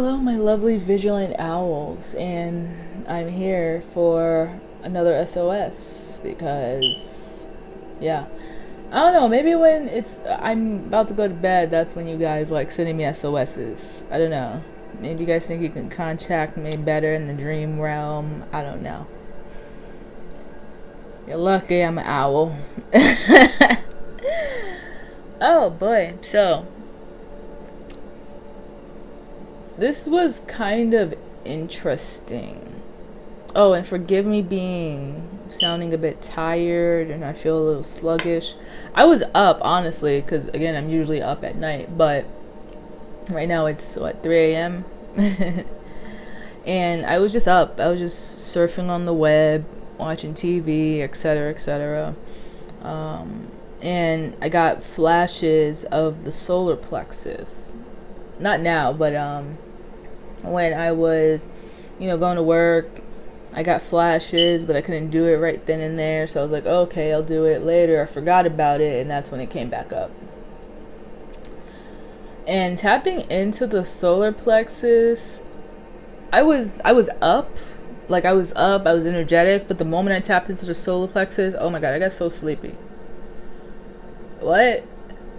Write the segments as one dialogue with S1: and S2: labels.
S1: Hello, my lovely vigilant owls, and I'm here for another SOS because, yeah. I don't know, maybe when I'm about to go to bed, that's when you guys like sending me SOSs. I don't know. Maybe you guys think you can contact me better in the dream realm. I don't know. You're lucky I'm an owl. Oh boy, so this was kind of interesting. Oh, and forgive me being sounding a bit tired and I feel a little sluggish. I was up, honestly, because again, I'm usually up at night, but right now it's what, 3 a.m. And I was just up. I was just surfing on the web, watching TV, etc., etc. And I got flashes of the solar plexus. Not now, but when I was, going to work, I got flashes, but I couldn't do it right then and there. So I was like, okay, I'll do it later. I forgot about it, and that's when it came back up. And tapping into the solar plexus, I was up. Like I was up, I was energetic, but the moment I tapped into the solar plexus, oh my god, I got so sleepy. What?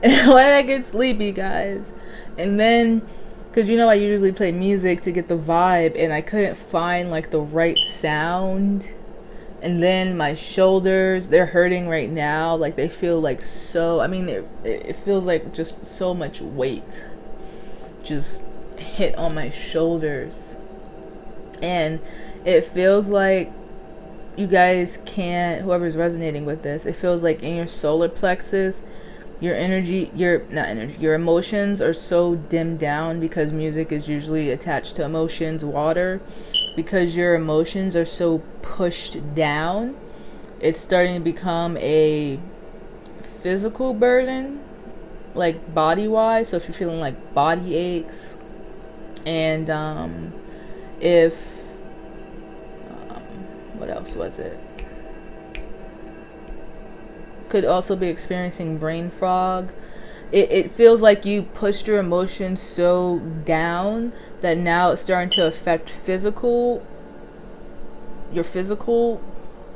S1: Why did I get sleepy, guys? And then, because I usually play music to get the vibe, and I couldn't find like the right sound. And then my shoulders, they're hurting right now. Like they feel like so, it feels like just so much weight just hit on my shoulders. And it feels like you guys can't, whoever's resonating with this, it feels like in your solar plexus, your your emotions are so dimmed down because music is usually attached to emotions, water. Because your emotions are so pushed down, it's starting to become a physical burden, like body wise. So if you're feeling like body aches, and if what else was it? Could also be experiencing brain fog. It feels like you pushed your emotions so down that now it's starting to affect your physical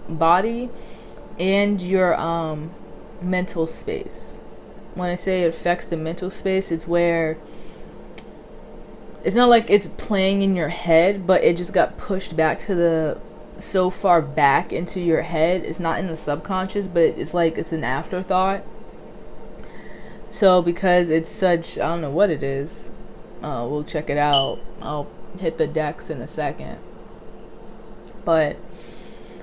S1: body and your mental space. When I say it affects the mental space, it's where it's not like it's playing in your head, but it just got pushed back to the so far back into your head. It's not in the subconscious, but it's like it's an afterthought. So because it's such, I don't know what it is. We'll check it out. I'll hit the decks in a second. But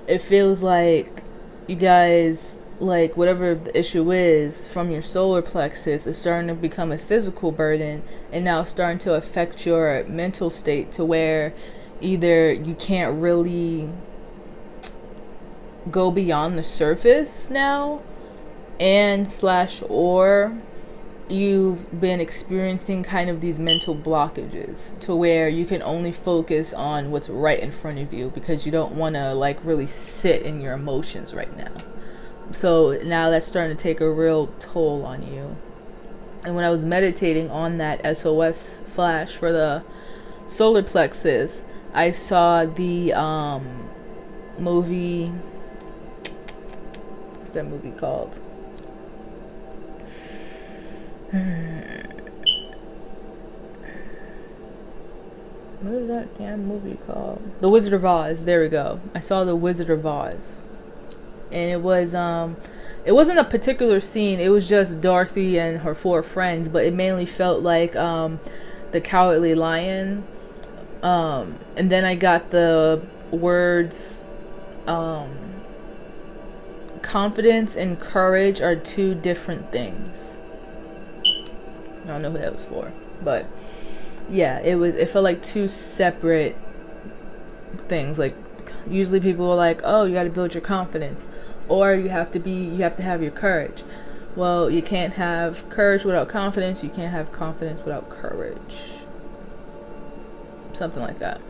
S1: it feels like you guys, like whatever the issue is from your solar plexus, is starting to become a physical burden and now starting to affect your mental state to where either you can't really go beyond the surface now, and or you've been experiencing kind of these mental blockages to where you can only focus on what's right in front of you because you don't want to like really sit in your emotions right now. So now that's starting to take a real toll on you. And when I was meditating on that SOS flash for the solar plexus, I saw the movie. What's that movie called? What is that damn movie called? The Wizard of Oz. There we go. I saw The Wizard of Oz. And it wasn't a particular scene. It was just Dorothy and her 4 friends, but it mainly felt like the Cowardly Lion. And then I got the words confidence and courage are 2 different things. I don't know who that was for, but yeah, it felt like 2 separate things. Like usually people are like, oh, you got to build your confidence, or you have to have your courage. Well, you can't have courage without confidence. You can't have confidence without courage. Something like that.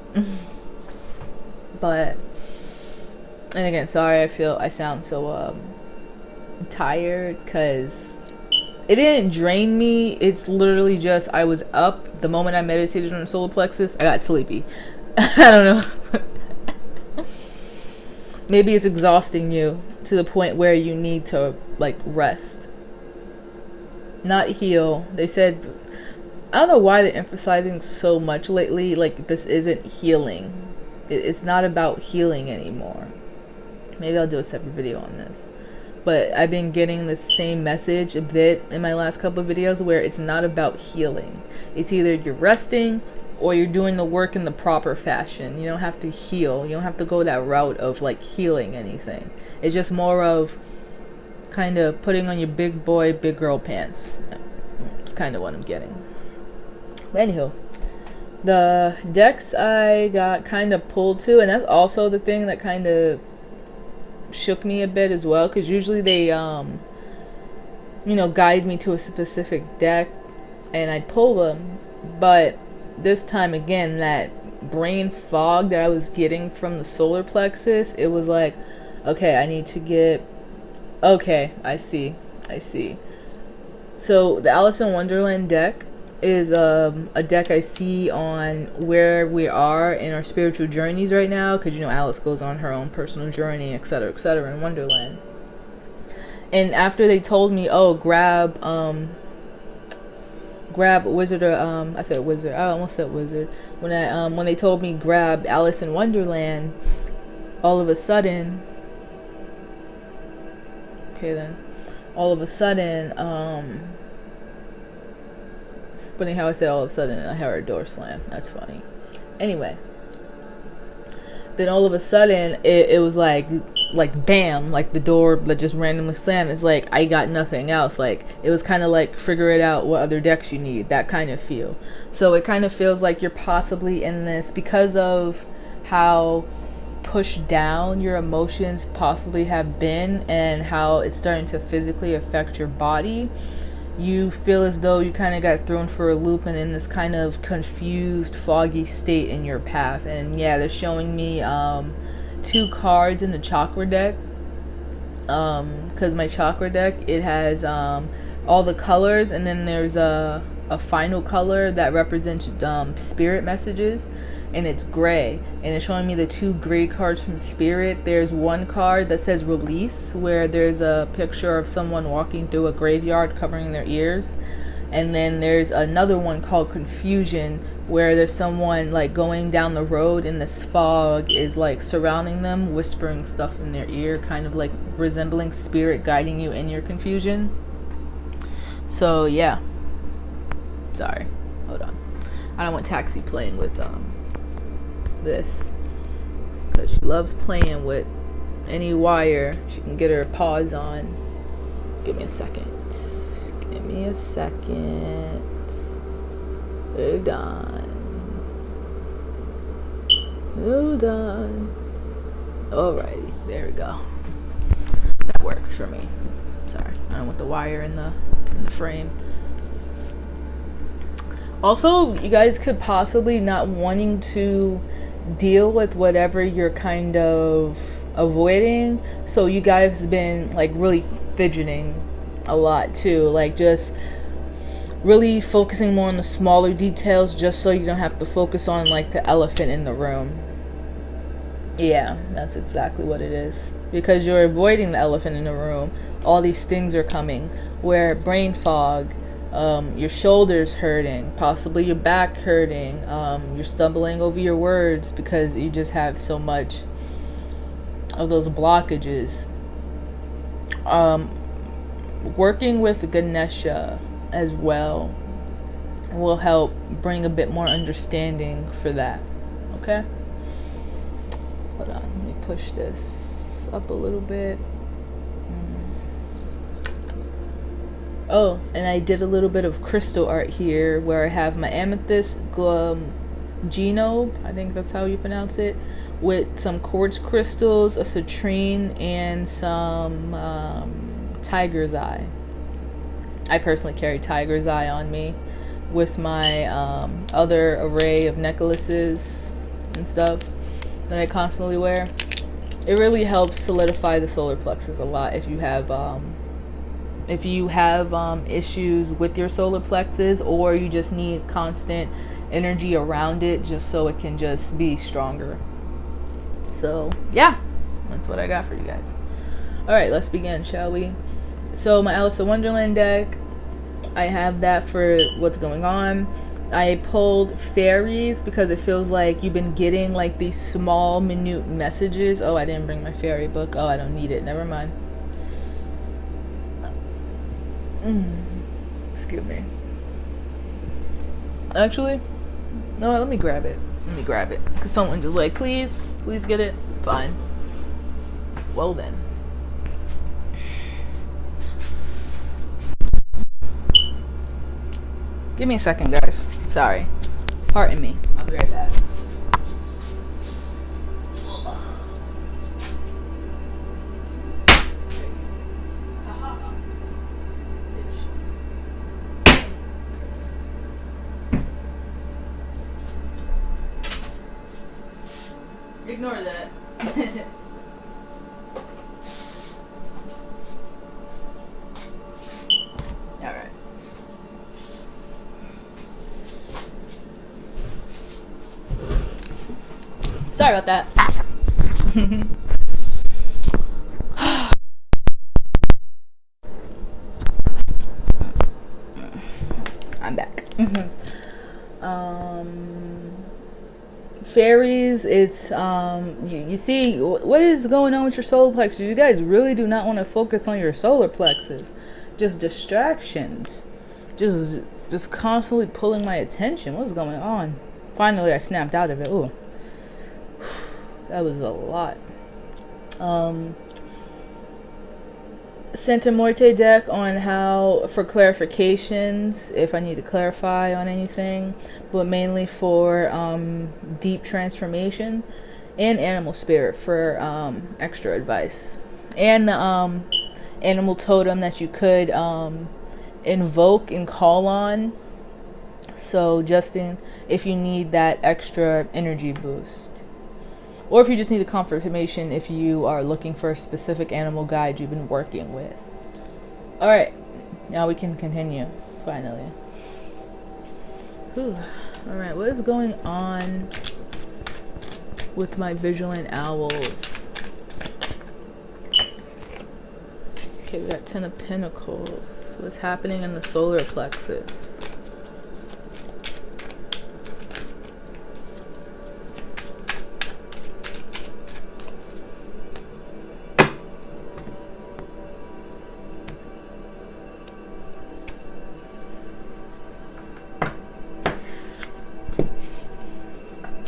S1: But, and again, sorry, I sound so tired because it didn't drain me. It's literally just I was up the moment I meditated on the solar plexus, I got sleepy. I don't know. Maybe it's exhausting you to the point where you need to like rest, not heal. They said, I don't know why they're emphasizing so much lately, like this isn't healing. It's not about healing anymore. Maybe I'll do a separate video on this. But I've been getting the same message a bit in my last couple of videos where it's not about healing. It's either you're resting or you're doing the work in the proper fashion. You don't have to heal. You don't have to go that route of like healing anything. It's just more of kind of putting on your big boy, big girl pants. It's kind of what I'm getting. But anywho, the decks I got kind of pulled to, and that's also the thing that kind of shook me a bit as well, because usually they you know, guide me to a specific deck and I pull them, but this time again, that brain fog that I was getting from the solar plexus, it was like, okay, I need to get, okay, I see. So the Alice in Wonderland deck is a deck I see on where we are in our spiritual journeys right now, because you know Alice goes on her own personal journey, etc., in Wonderland. And after they told me, oh, grab wizard, or I said wizard, I almost said wizard, when they told me grab Alice in Wonderland, all of a sudden, funny how I said all of a sudden and I heard a door slam. That's funny. Anyway, then all of a sudden it was like bam, like the door that just randomly slammed. It's like I got nothing else. Like it was kind of like figure it out what other decks you need, that kind of feel. So it kind of feels like you're possibly in this because of how pushed down your emotions possibly have been and how it's starting to physically affect your body. You feel as though you kind of got thrown for a loop and in this kind of confused, foggy state in your path. And yeah, they're showing me 2 cards in the chakra deck, because my chakra deck, it has all the colors, and then there's a final color that represents spirit messages, and it's gray, and it's showing me the 2 gray cards from spirit. There's one card that says release, where there's a picture of someone walking through a graveyard covering their ears, and then there's another one called confusion, where there's someone like going down the road and this fog is like surrounding them, whispering stuff in their ear, kind of like resembling spirit guiding you in your confusion. So yeah, sorry, hold on, I don't want Taxi playing with this, because she loves playing with any wire she can get her paws on. Give me a second. Hold on. Alrighty, there we go. That works for me. Sorry, I don't want the wire in the frame. Also, you guys could possibly not wanting to deal with whatever you're kind of avoiding, so you guys have been like really fidgeting a lot too, like just really focusing more on the smaller details just so you don't have to focus on like the elephant in the room. Yeah, that's exactly what it is, because you're avoiding the elephant in the room. All these things are coming, where brain fog, your shoulders hurting, possibly your back hurting, you're stumbling over your words because you just have so much of those blockages. Working with Ganesha as well will help bring a bit more understanding for that. Okay, hold on, let me push this up a little bit. Oh, and I did a little bit of crystal art here, where I have my amethyst genobe, I think that's how you pronounce it, with some quartz crystals, a citrine, and some tiger's eye. I personally carry tiger's eye on me with my other array of necklaces and stuff that I constantly wear. It really helps solidify the solar plexus a lot if you have if you have issues with your solar plexus, or you just need constant energy around it just so it can just be stronger. So yeah, that's what I got for you guys. All right, let's begin, shall we? So my Alice in Wonderland deck, I have that for what's going on. I pulled fairies because it feels like you've been getting like these small minute messages. Oh, I didn't bring my fairy book. Oh, I don't need it, never mind. Excuse me. Actually, no, let me grab it. Because someone just like, please get it. Fine. Well then. Give me a second, guys. Sorry. Pardon me. I'll be right back. Ignore that. Alright. Sorry about that. I'm back. Fairies, it's you see what is going on with your solar plexus. You guys really do not want to focus on your solar plexus. Just distractions, just constantly pulling my attention. What's going on? Finally I snapped out of it. Ooh, that was a lot. Santa Muerte deck on how, for clarifications, if I need to clarify on anything, but mainly for deep transformation, and animal spirit for extra advice, and the animal totem that you could invoke and call on. So just if you need that extra energy boost, or if you just need a confirmation if you are looking for a specific animal guide you've been working with. Alright, now we can continue, finally. Alright, what is going on with my vigilant owls? Okay, we got 10 of Pentacles. What's happening in the solar plexus?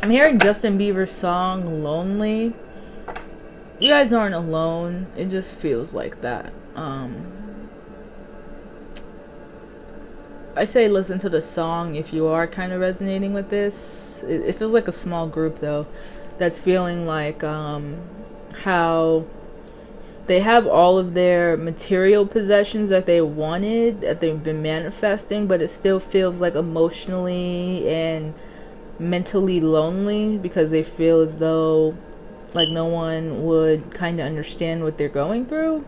S1: I'm hearing Justin Bieber's song Lonely. You guys aren't alone. It just feels like that. I say listen to the song if you are kind of resonating with this. It feels like a small group though that's feeling like how they have all of their material possessions that they wanted, that they've been manifesting, but it still feels like emotionally and mentally lonely because they feel as though like no one would kind of understand what they're going through.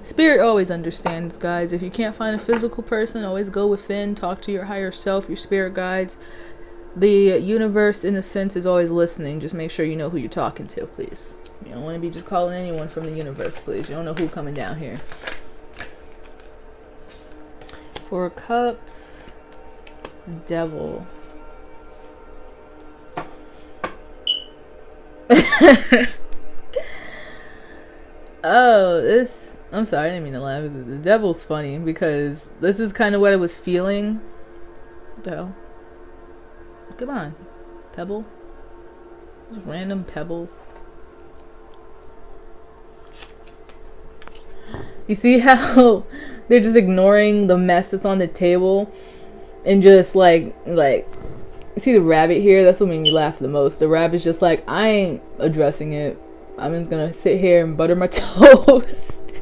S1: Spirit always understands, guys. If you can't find a physical person, always go within, talk to your higher self, your spirit guides. The universe, in a sense, is always listening. Just make sure you know who you're talking to, please. You don't want to be just calling anyone from the universe, please. You don't know who's coming down here. 4 of Cups, Devil. Oh, this, I'm sorry, I didn't mean to laugh. The Devil's funny because this is kind of what I was feeling. What the hell? Come on, pebble. Just random pebbles. You see how they're just ignoring the mess that's on the table and just like you see the rabbit here? That's what made me laugh the most. The rabbit's just like, I ain't addressing it. I'm just gonna sit here and butter my toast.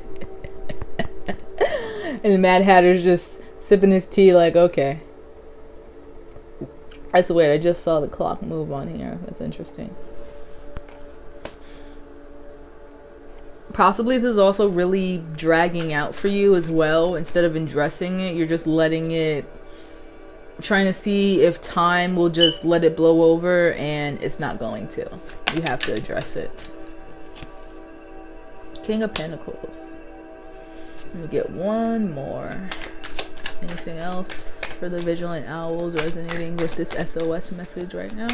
S1: And the Mad Hatter's just sipping his tea like, okay. That's weird. I just saw the clock move on here. That's interesting. Possibly this is also really dragging out for you as well. Instead of addressing it, you're just letting it, trying to see if time will just let it blow over, and it's not going to. You have to address it. King of Pentacles. Let me get one more. Anything else for the Vigilant Owls resonating with this SOS message right now?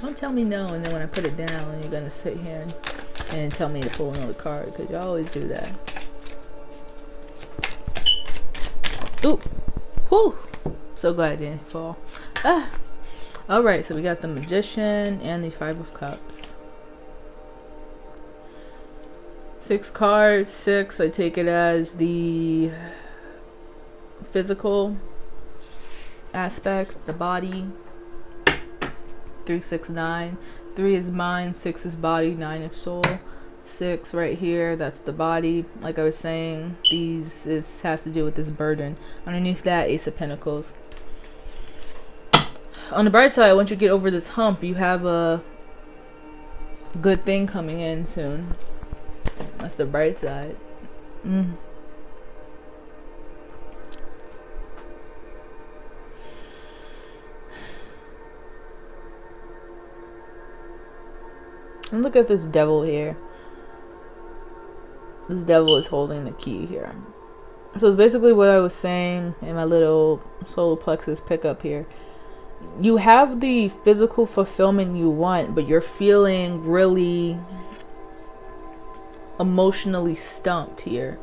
S1: Don't tell me no, and then when I put it down, you're gonna sit here and tell me to pull another card, because you always do that. Oop! Whew! So glad I didn't fall. Ah! Alright, so we got the Magician and the Five of Cups. 6 cards, 6, I take it as the physical aspect, the body. 3, 6, 9. 3 is mind, 6 is body, 9 is soul. 6 right here, that's the body. Like I was saying, has to do with this burden. Underneath that, Ace of Pentacles. On the bright side, once you get over this hump, you have a good thing coming in soon. That's the bright side. And look at this devil here. This devil is holding the key here. So it's basically what I was saying in my little solar plexus pickup here. You have the physical fulfillment you want, but you're feeling really emotionally stumped here.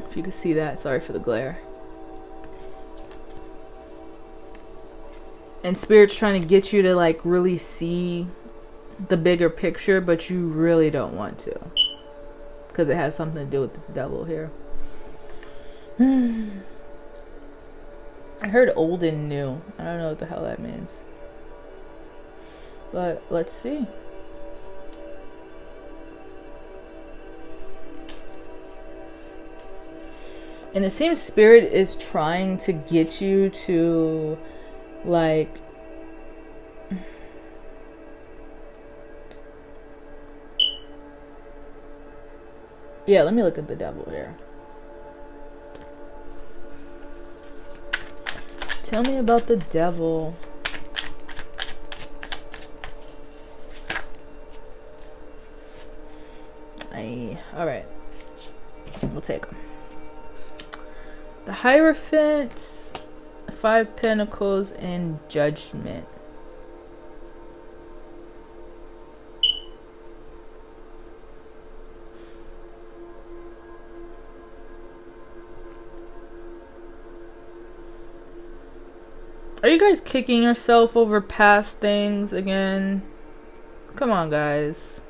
S1: If you can see that, sorry for the glare. And Spirit's trying to get you to like really see the bigger picture, but you really don't want to, because it has something to do with this devil here. I heard old and new. I don't know what the hell that means, but let's see. And it seems Spirit is trying to get you to like yeah, let me look at the devil here. Tell me about the devil. Alright. We'll take them. The Hierophant, 5 Pentacles, and Judgment. Are you guys kicking yourself over past things again? Come on, guys.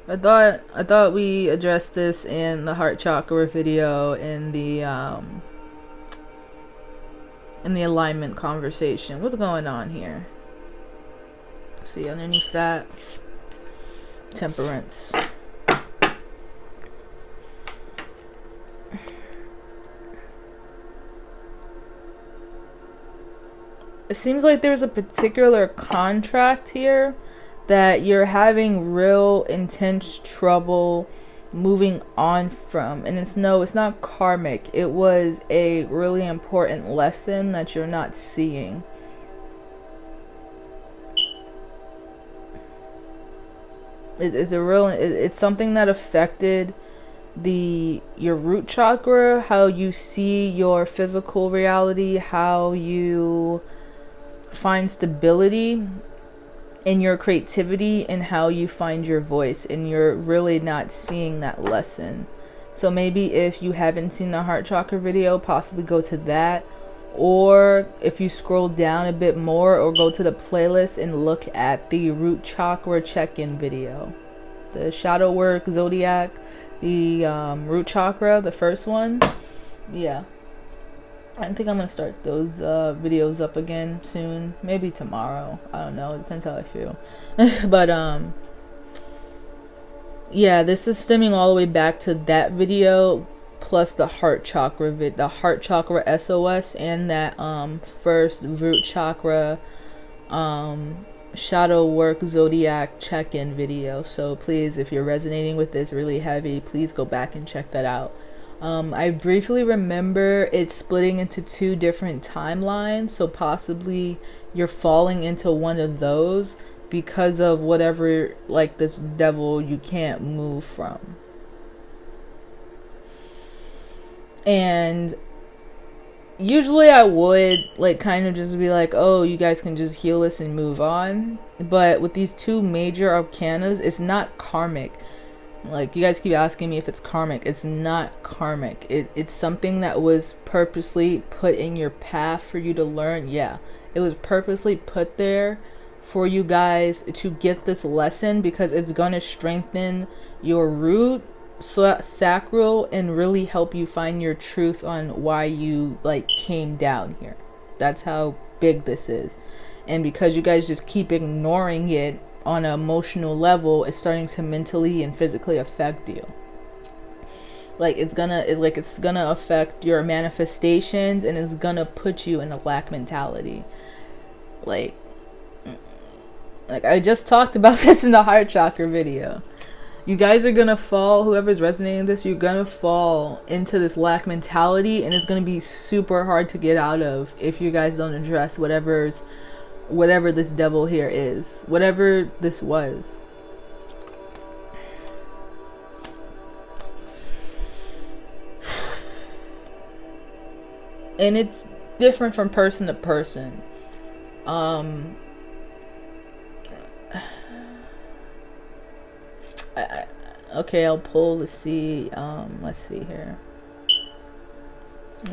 S1: I thought we addressed this in the heart chakra video in the alignment conversation. What's going on here? See underneath that, Temperance. It seems like there's a particular contract here that you're having real intense trouble moving on from, and it's not karmic. It was a really important lesson that you're not seeing. It's something that affected your root chakra, how you see your physical reality, how you find stability in your creativity, and how you find your voice, and you're really not seeing that lesson. So maybe if you haven't seen the heart chakra video, possibly go to that, or if you scroll down a bit more, or go to the playlist and look at the root chakra check-in video, the shadow work, zodiac, the root chakra, the first one. Yeah, I think I'm gonna start those videos up again soon, maybe tomorrow. I don't know, it depends how I feel. But yeah, this is stemming all the way back to that video, plus the heart chakra the heart chakra SOS, and that first root chakra shadow work zodiac check-in video, so please, if you're resonating with this really heavy, please go back and check that out. I briefly remember it splitting into 2 different timelines, so possibly you're falling into one of those because of whatever, like, this devil you can't move from. And usually I would, like, kind of just be like, oh, you guys can just heal this and move on. But with these 2 major arcanas, it's not karmic. Like, you guys keep asking me if it's karmic. It's not karmic. It's something that was purposely put in your path for you to learn. Yeah, it was purposely put there for you guys to get this lesson, because it's going to strengthen your root sacral and really help you find your truth on why you, like, came down here. That's how big this is. And because you guys just keep ignoring it on an emotional level, it's starting to mentally and physically affect you. Like, it's gonna affect your manifestations, and it's gonna put you in a lack mentality. Like I just talked about this in the heart chakra video. You guys are gonna fall, whoever's resonating this, you're gonna fall into this lack mentality, and it's gonna be super hard to get out of if you guys don't address whatever this devil here is, whatever this was. And it's different from person to person. Okay, I'll pull to see. Let's see here.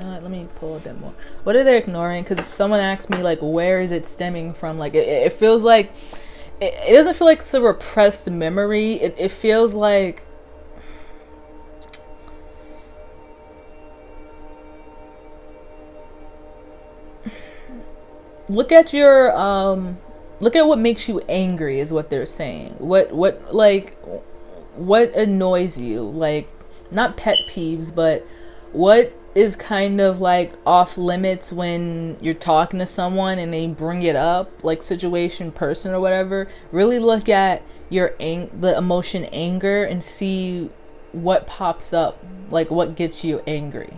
S1: Let me pull a bit more. What are they ignoring? Because someone asked me, like, where is it stemming from? Like, it feels like it doesn't feel like it's a repressed memory. It feels like look at what makes you angry is what they're saying. What annoys you? Like, not pet peeves, but what is kind of like off limits when you're talking to someone and they bring it up, like situation, person, or whatever. Really look at the emotion anger and see what pops up, like what gets you angry,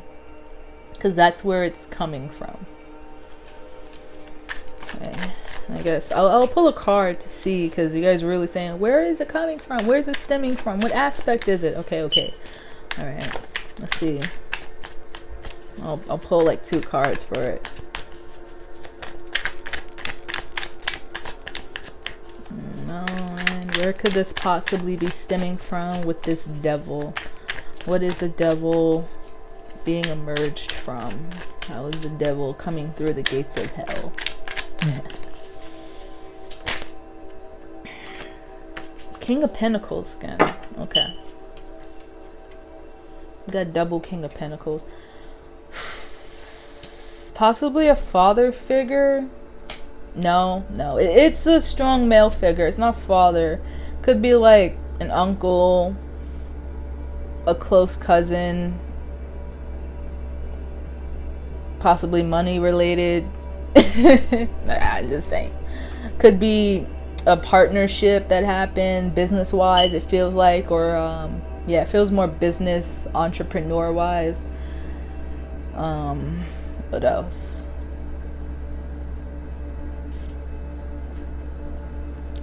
S1: because that's where it's coming from. Okay, I guess I'll pull a card to see, because you guys are really saying, where is it coming from? Where's it stemming from? What aspect is it? Okay. All right, let's see. I'll pull like 2 cards for it. No, and where could this possibly be stemming from with this devil? What is the devil being emerged from? How is the devil coming through the gates of hell? King of Pentacles again. Okay. We got double King of Pentacles. Possibly a father figure. No, it's a strong male figure. It's not father. Could be like an uncle, a close cousin, possibly money related. I'm just saying. Could be a partnership that happened business wise, it feels like, or yeah, it feels more business entrepreneur wise. What else?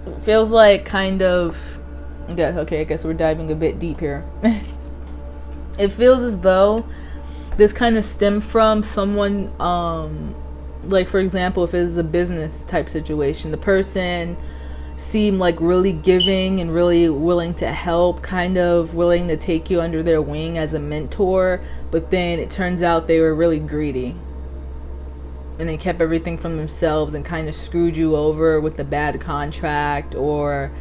S1: It feels like kind of, okay, I guess we're diving a bit deep here. It feels as though this kind of stemmed from someone, like for example, if it is a business type situation, the person seemed like really giving and really willing to help, kind of willing to take you under their wing as a mentor, but then it turns out they were really greedy and they kept everything from themselves and kind of screwed you over with a bad contract, or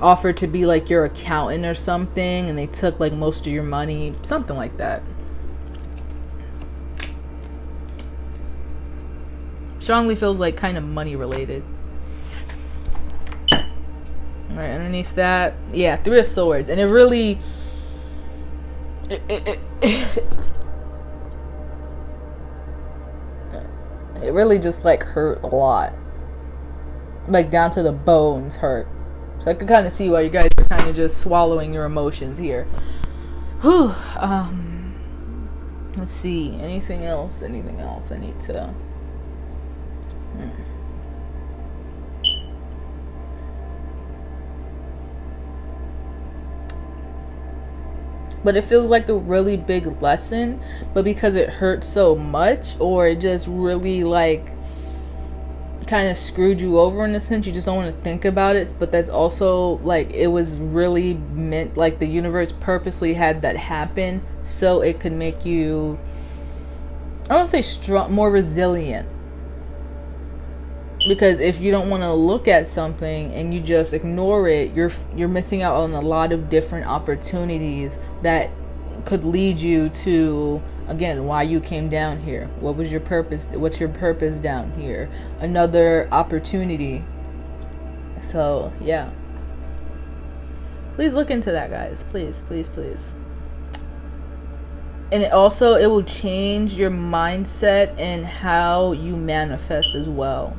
S1: offered to be like your accountant or something, and they took like most of your money, something like that. Strongly feels like kind of money related. Alright, underneath that, yeah, 3 of Swords. And it really it really just like hurt a lot. like down to the bones hurt. So I could kind of see why you guys are kind of just swallowing your emotions here. Whew. Let's see. Anything else? Anything else I need to... But it feels like a really big lesson, but because it hurts so much, or it just really like kind of screwed you over in a sense, you just don't want to think about it. But that's also like, it was really meant, like the universe purposely had that happen so it could make you, I don't say strong, more resilient. Because if you don't want to look at something and you just ignore it, you're missing out on a lot of different opportunities that could lead you to, again, why you came down here. What was your purpose? What's your purpose down here? Another opportunity. So yeah, please look into that, guys. Please, please, please. And it will change your mindset and how you manifest as well.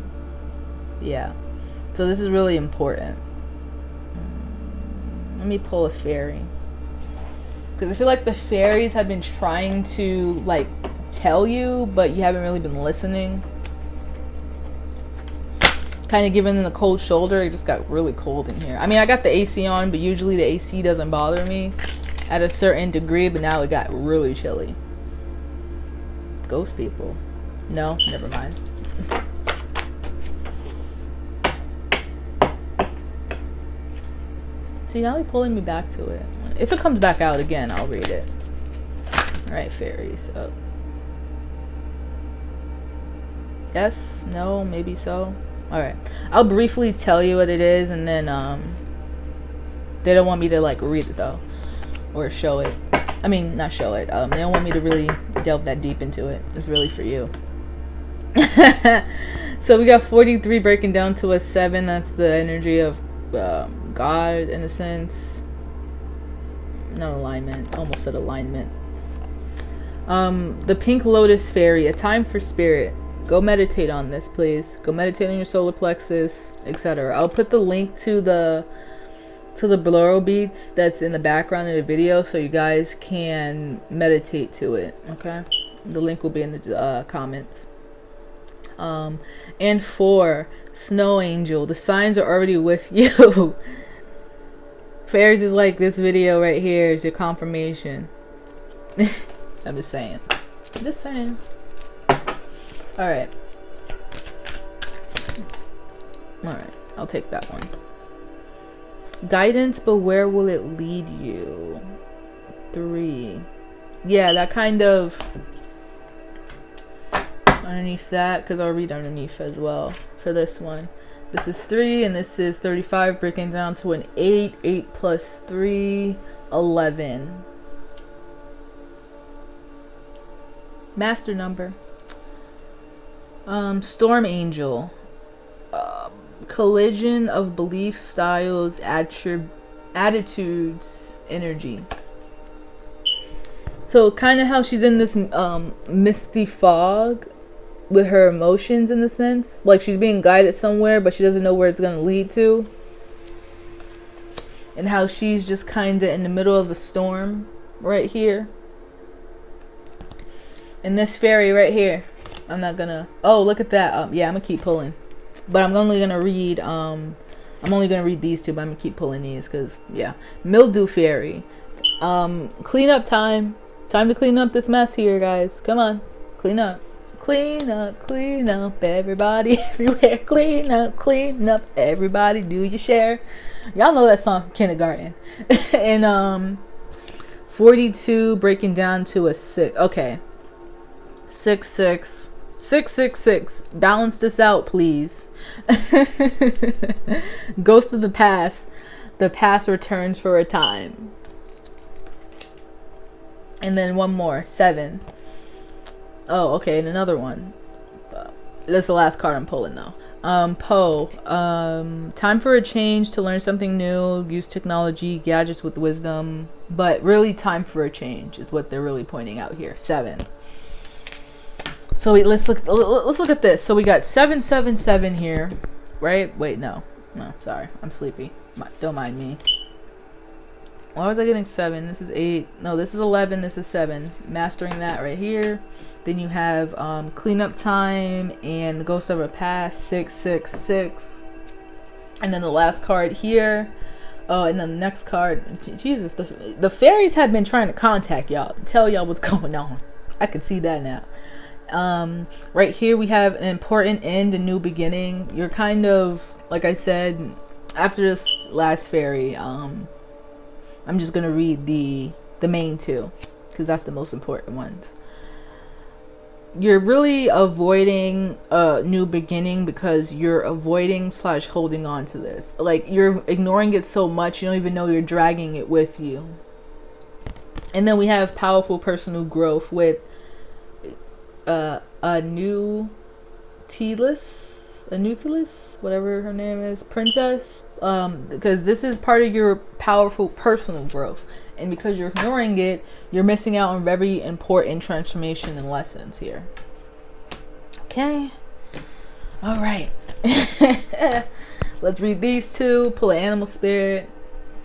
S1: Yeah, so this is really important. Let me pull a fairy, because I feel like the fairies have been trying to like tell you, but you haven't really been listening. Kind of giving them the cold shoulder. It just got really cold in here. I mean, I got the AC on, but usually the AC doesn't bother me at a certain degree, but now it got really chilly. Ghost people. No, never mind. See, now they're pulling me back to it. If it comes back out again, I'll read it. Alright, fairies. Up. Yes? No? Maybe so? Alright. I'll briefly tell you what it is, and then, they don't want me to, like, read it, though. Or show it. I mean, not show it. They don't want me to really delve that deep into it. It's really for you. So we got 43 breaking down to a 7. That's the energy of, God, in a sense. Not alignment. Almost said alignment. The pink lotus fairy. A time for spirit. Go meditate on this, please. Go meditate on your solar plexus, etc. I'll put the link to the binaural beats that's in the background of the video, so you guys can meditate to it. Okay, the link will be in the comments. And 4, snow angel. The signs are already with you. Fairies is like, this video right here is your confirmation. I'm just saying. Just saying. Alright. Alright, I'll take that one. Guidance, but where will it lead you? 3. Yeah, that kind of underneath that, because I'll read underneath as well for this one. This is 3, and this is 35, breaking down to an 8. 8 plus 3, 11. Master number. Storm angel. Collision of belief styles, attitudes, energy. So kind of how she's in this misty fog with her emotions, in the sense like she's being guided somewhere, but she doesn't know where it's going to lead to, and how she's just kind of in the middle of the storm right here. And this fairy right here, I'm not gonna, oh, look at that. Yeah, I'm gonna keep pulling, but I'm only gonna read these two, but I'm gonna keep pulling these because, yeah. Mildew fairy. Clean up time to clean up this mess here, guys. Come on, clean up, everybody, everywhere. Clean up, everybody, do your share. Y'all know that song from kindergarten. And 42 breaking down to a 6. Okay, 6 6 6 6 6. Balance this out, please. Ghost of the past. The past returns for a time. And then one more, 7. Oh, okay, and another one. That's the last card I'm pulling, though. Poe. Time for a change, to learn something new, use technology, gadgets with wisdom. But really, time for a change is what they're really pointing out here. 7. So let's look at this. So we got 7 7 7 here. right? Wait, no. No, sorry. I'm sleepy. Don't mind me. Why was I getting 7? This is 8. No, this is 11. This is 7. Mastering that right here. Then you have cleanup time and the ghost of a past, 666. And then the last card here. Oh, and then the next card. Jesus, the fairies have been trying to contact y'all to tell y'all what's going on. I can see that now. Right here we have an important end, a new beginning. You're kind of, like I said, after this last fairy, I'm just gonna read the main 2 because that's the most important ones. You're really avoiding a new beginning because you're avoiding / holding on to this. Like, you're ignoring it so much you don't even know you're dragging it with you. And then we have powerful personal growth with a new Nautilus, whatever her name is, princess, because this is part of your powerful personal growth, and because you're ignoring it, you're missing out on very important transformation and lessons here. Okay, all right. Let's read these 2. Pull an animal spirit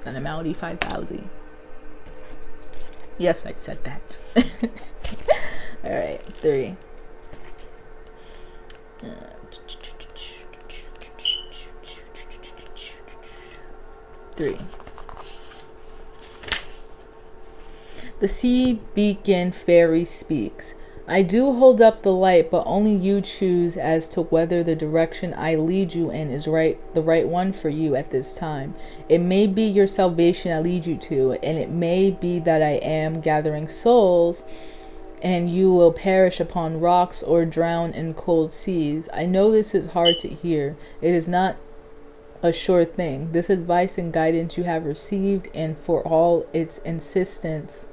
S1: and a Malady 5000. Yes, I said that. All right, 3. 3. The sea beacon fairy speaks. I do hold up the light, but only you choose as to whether the direction I lead you in is the right one for you at this time. It may be your salvation I lead you to, and it may be that I am gathering souls and you will perish upon rocks or drown in cold seas. I know this is hard to hear. It is not a sure thing. This advice and guidance you have received, and for all its insistence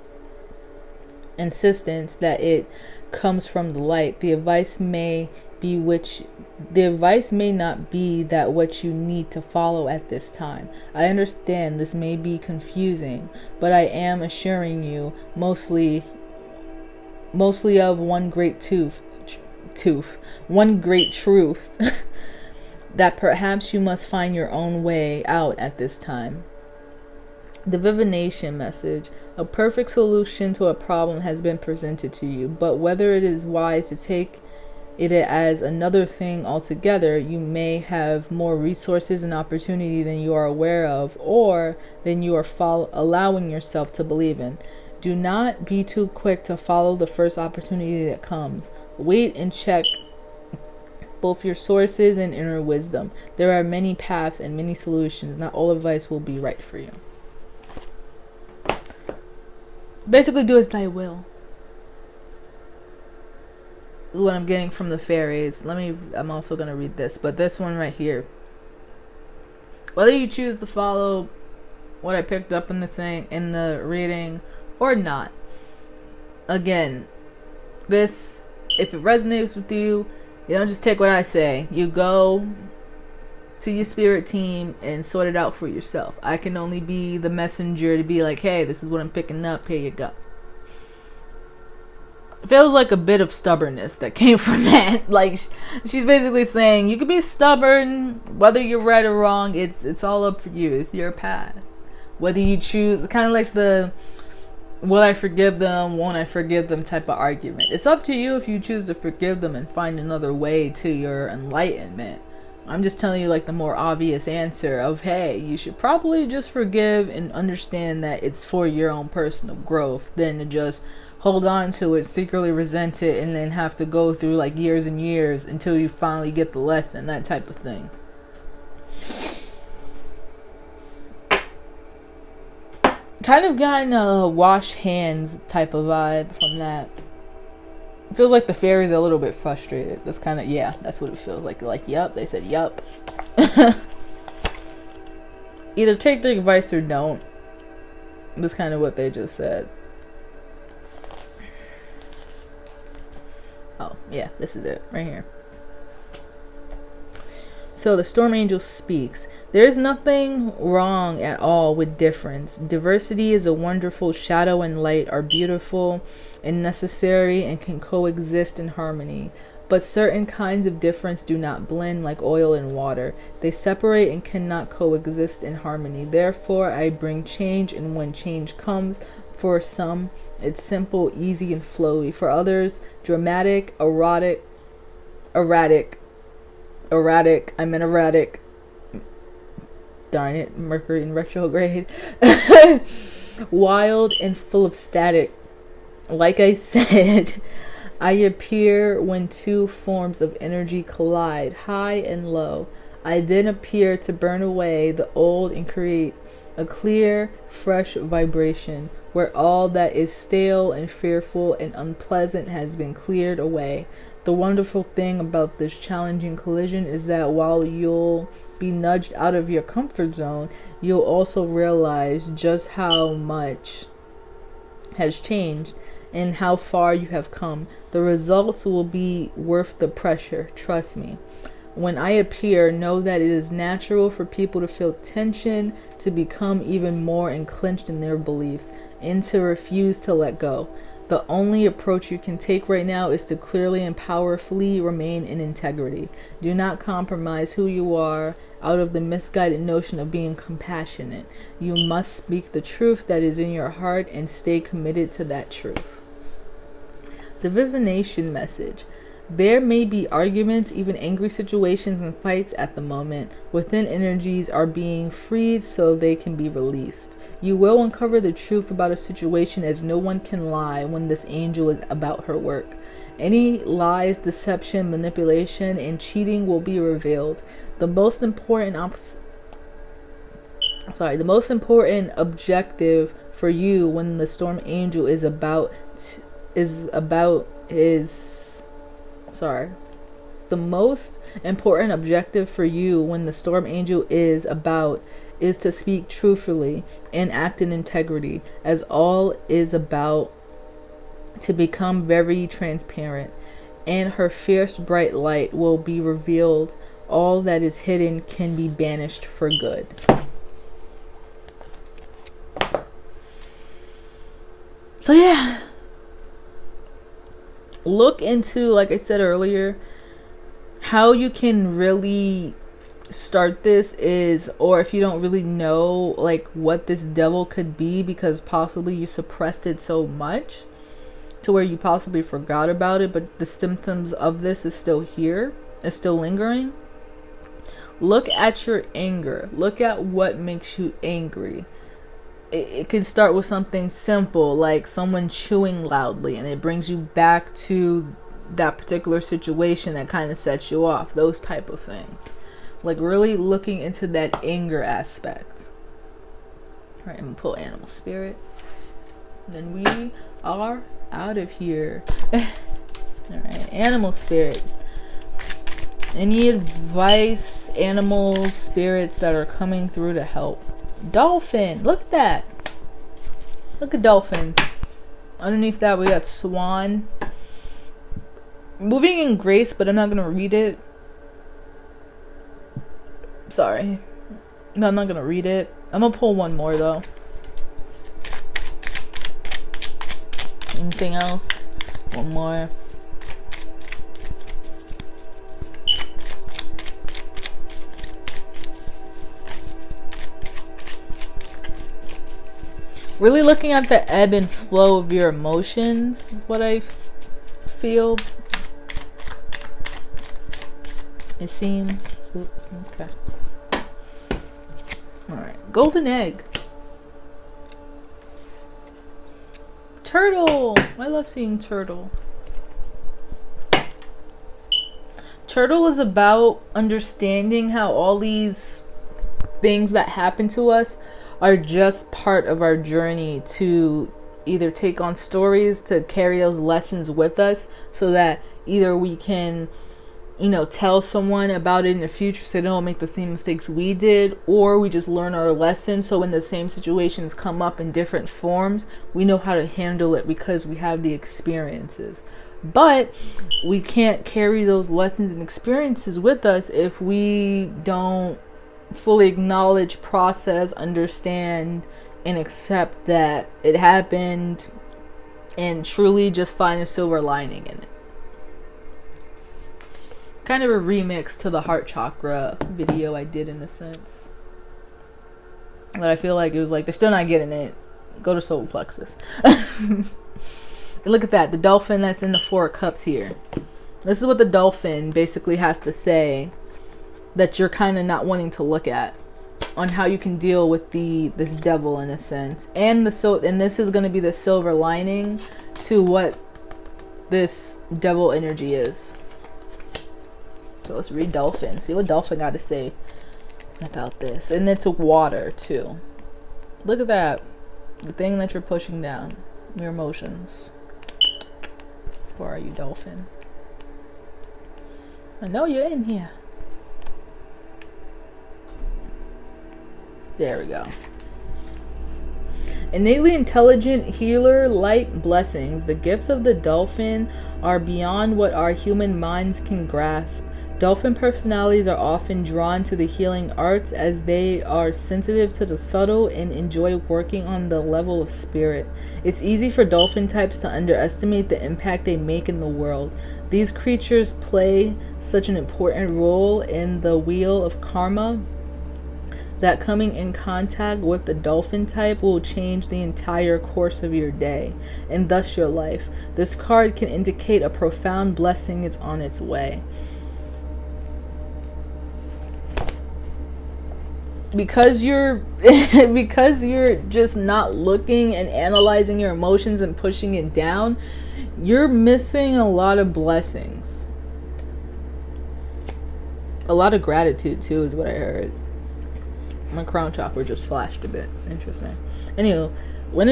S1: that it comes from the light, the advice may not be that what you need to follow at this time. I understand this may be confusing, but I am assuring you mostly of one great truth that perhaps you must find your own way out at this time. The divination message. A perfect solution to a problem has been presented to you, but whether it is wise to take it as another thing altogether, you may have more resources and opportunity than you are aware of, or than you are allowing yourself to believe in. Do not be too quick to follow the first opportunity that comes. Wait and check both your sources and inner wisdom. There are many paths and many solutions. Not all advice will be right for you. Basically, do as thy will. This is what I'm getting from the fairies. I'm also going to read this, but this one right here. Whether you choose to follow what I picked up in the reading or not. Again, this, if it resonates with you, you don't just take what I say. You go to your spirit team and sort it out for yourself. I can only be the messenger to be like, hey, this is what I'm picking up. Here you go. It feels like a bit of stubbornness that came from that. Like, she's basically saying, you can be stubborn, whether you're right or wrong. It's all up for you. It's your path. Whether you choose, kind of like the will I forgive them, won't I forgive them type of argument. It's up to you if you choose to forgive them and find another way to your enlightenment. I'm just telling you like the more obvious answer of, hey, you should probably just forgive and understand that it's for your own personal growth than to just hold on to it, secretly resent it, and then have to go through like years and years until you finally get the lesson, that type of thing. Kind of gotten a wash hands type of vibe from that. It feels like the fairies are a little bit frustrated. That's kind of, yeah, that's what it feels like. Like, yup, they said yup. Either take the advice or don't. That's kind of what they just said. Oh, yeah, this is it right here. So the Storm Angel speaks. There is nothing wrong at all with difference. Diversity is a wonderful. Shadow and light are beautiful and necessary and can coexist in harmony. But certain kinds of difference do not blend like oil and water. They separate and cannot coexist in harmony. Therefore, I bring change, and when change comes, for some, it's simple, easy, and flowy. For others, dramatic, erratic, darn it, Mercury in retrograde, wild and full of static. Like I said, I appear when two forms of energy collide, high and low. I then appear to burn away the old and create a clear, fresh vibration where all that is stale and fearful and unpleasant has been cleared away. The wonderful thing about this challenging collision is that while you'll be nudged out of your comfort zone, you'll also realize just how much has changed and how far you have come. The results will be worth the pressure, trust me. When I appear, know that it is natural for people to feel tension, to become even more enclinched in their beliefs, and to refuse to let go. The only approach you can take right now is to clearly and powerfully remain in integrity. Do not compromise who you are out of the misguided notion of being compassionate. You must speak the truth that is in your heart and stay committed to that truth. The divination message. There may be arguments, even angry situations and fights at the moment. Within energies are being freed so they can be released. You will uncover the truth about a situation, as no one can lie when this angel is about her work. Any lies, deception, manipulation, and cheating will be revealed. The most important objective for you when the storm angel is about the most important objective for you when the storm angel is to speak truthfully and act in integrity, as all is about to become very transparent, and her fierce bright light will be revealed. All that is hidden can be banished for good. So yeah, look into, like I said earlier, how you can really start this is, or if you don't really know like what this devil could be, because possibly you suppressed it so much to where you possibly forgot about it, but the symptoms of this is still here, is still lingering. Look at your anger. Look at what makes you angry. It can start with something simple like someone chewing loudly, and it brings you back to that particular situation that kind of sets you off. Those type of things. Like really looking into that anger aspect. All right, I'm gonna pull animal spirit. Then we are out of here. All right, animal spirit. Any advice, animal spirits that are coming through to help? Dolphin. Look at that. Look at dolphin. Underneath that we got swan. Moving in grace, but I'm not gonna read it. Sorry. No, I'm not gonna read it. I'm gonna pull one more though. Anything else? One more. Really looking at the ebb and flow of your emotions is what I feel. It seems. Okay. Alright. Golden egg. Turtle. I love seeing turtle. Turtle is about understanding how all these things that happen to us are just part of our journey to either take on stories to carry those lessons with us, so that either we can, tell someone about it in the future so they don't make the same mistakes we did, or we just learn our lesson so when the same situations come up in different forms, we know how to handle it because we have the experiences. But we can't carry those lessons and experiences with us if we don't fully acknowledge, process, understand, and accept that it happened, and truly just find a silver lining in it. Kind of a remix to the heart chakra video I did in a sense. But I feel like it was like, they're still not getting it. Go to solar plexus. Look at that. The dolphin that's in the 4 cups here. This is what the dolphin basically has to say that you're kind of not wanting to look at on how you can deal with this devil in a sense. And this is going to be the silver lining to what this devil energy is. So let's read dolphin. See what dolphin got to say about this. And it's water too. Look at that. The thing that you're pushing down. Your emotions. Where are you, dolphin? I know you're in here. There we go. Innately intelligent healer, light blessings. The gifts of the dolphin are beyond what our human minds can grasp. Dolphin personalities are often drawn to the healing arts as they are sensitive to the subtle and enjoy working on the level of spirit. It's easy for dolphin types to underestimate the impact they make in the world. These creatures play such an important role in the wheel of karma that coming in contact with the dolphin type will change the entire course of your day and thus your life. This card can indicate a profound blessing is on its way. Because you're just not looking and analyzing your emotions and pushing it down, you're missing a lot of blessings. A lot of gratitude too is what I heard. My crown chakra just flashed a bit. Interesting. Anyway, when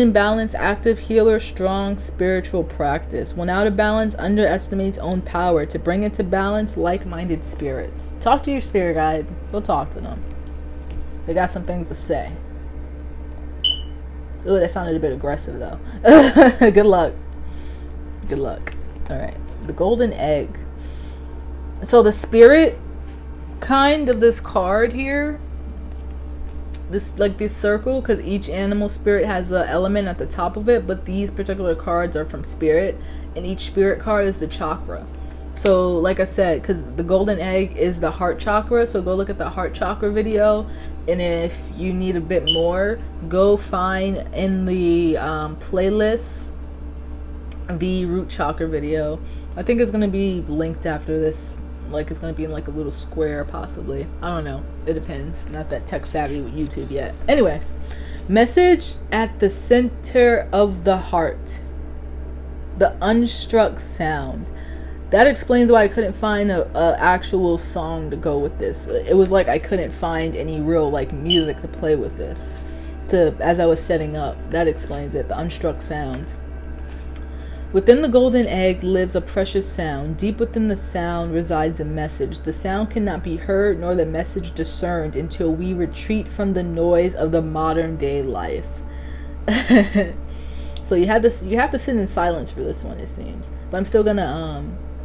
S1: in balance, active healer, strong spiritual practice. When out of balance, underestimates own power. To bring it to balance, like-minded spirits. Talk to your spirit guides. Go talk to them. They got some things to say. Ooh, that sounded a bit aggressive though. Good luck. Good luck. Alright. The golden egg. So the spirit kind of this card here, this circle, because each animal spirit has an element at the top of it, but these particular cards are from spirit, and each spirit card is the chakra. So like I said, because the golden egg is the heart chakra, so go look at the heart chakra video. And if you need a bit more, go find in the playlist the root chakra video. I think it's going to be linked after this. Like it's going to be in like a little square possibly. I don't know. It depends. Not that tech savvy with YouTube yet. Anyway, message at the center of the heart. The unstruck sound. That explains why I couldn't find a actual song to go with this. It was like I couldn't find any real like music to play with this. As I was setting up. That explains it. The unstruck sound. Within the golden egg lives a precious sound. Deep within the sound resides a message. The sound cannot be heard nor the message discerned until we retreat from the noise of the modern day life. So you have to sit in silence for this one, it seems. But I'm still gonna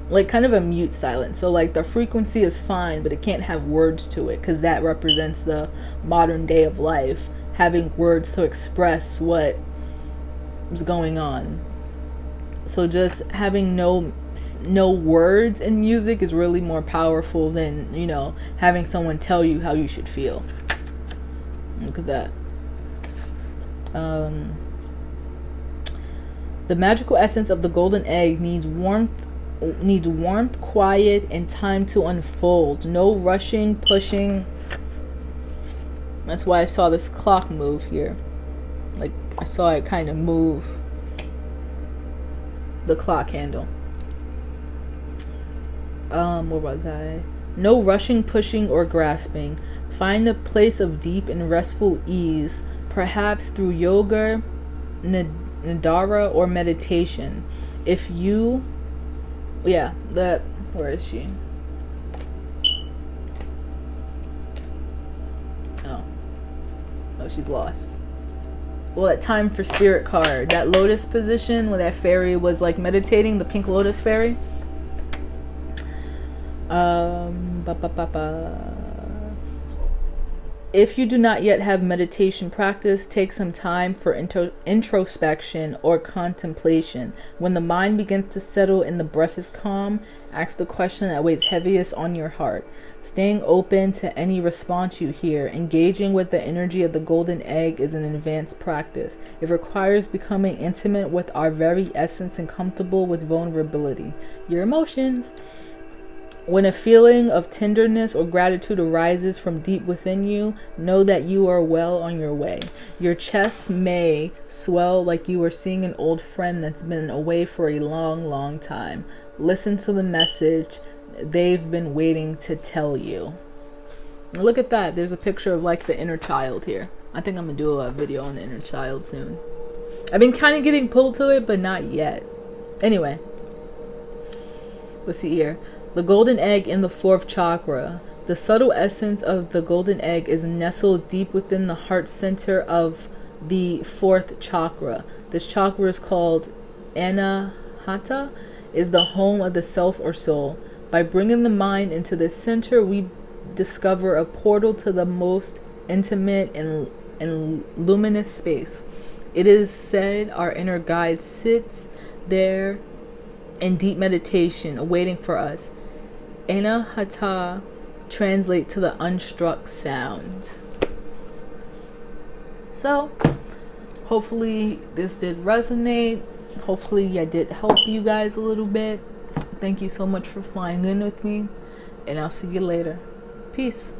S1: like kind of a mute silence. So like the frequency is fine, but it can't have words to it because that represents the modern day of life, having words to express what is going on. So just having no words in music is really more powerful than, you know, having someone tell you how you should feel. Look at that. The magical essence of the golden egg needs warmth, quiet, and time to unfold. No rushing, pushing. That's why I saw this clock move here. Like I saw it kind of move. The clock handle. Where was I? No rushing, pushing, or grasping. Find a place of deep and restful ease, perhaps through yoga, nidara, or meditation. If you, where is she? Oh, she's lost. Well, that time for spirit card, that lotus position where that fairy was like meditating, the pink lotus fairy. If you do not yet have meditation practice, take some time for introspection or contemplation. When the mind begins to settle and the breath is calm, ask the question that weighs heaviest on your heart. Staying open to any response you hear, engaging with the energy of the golden egg is an advanced practice. It requires becoming intimate with our very essence and comfortable with vulnerability. Your emotions. When a feeling of tenderness or gratitude arises from deep within you, know that you are well on your way. Your chest may swell like you are seeing an old friend that's been away for a long, long time. Listen to the message they've been waiting to tell you. Look at that. There's a picture of like the inner child here. I think I'm going to do a video on the inner child soon. I've been kind of getting pulled to it, but not yet. Anyway, let's see here. The golden egg in the fourth chakra. The subtle essence of the golden egg is nestled deep within the heart center of the fourth chakra. This chakra is called Anahata, is the home of the self or soul. By bringing the mind into the center, we discover a portal to the most intimate and luminous space. It is said our inner guide sits there in deep meditation, awaiting for us. Anahata translate to the unstruck sound. So, hopefully this did resonate. Hopefully I did help you guys a little bit. Thank you so much for flying in with me, and I'll see you later. Peace.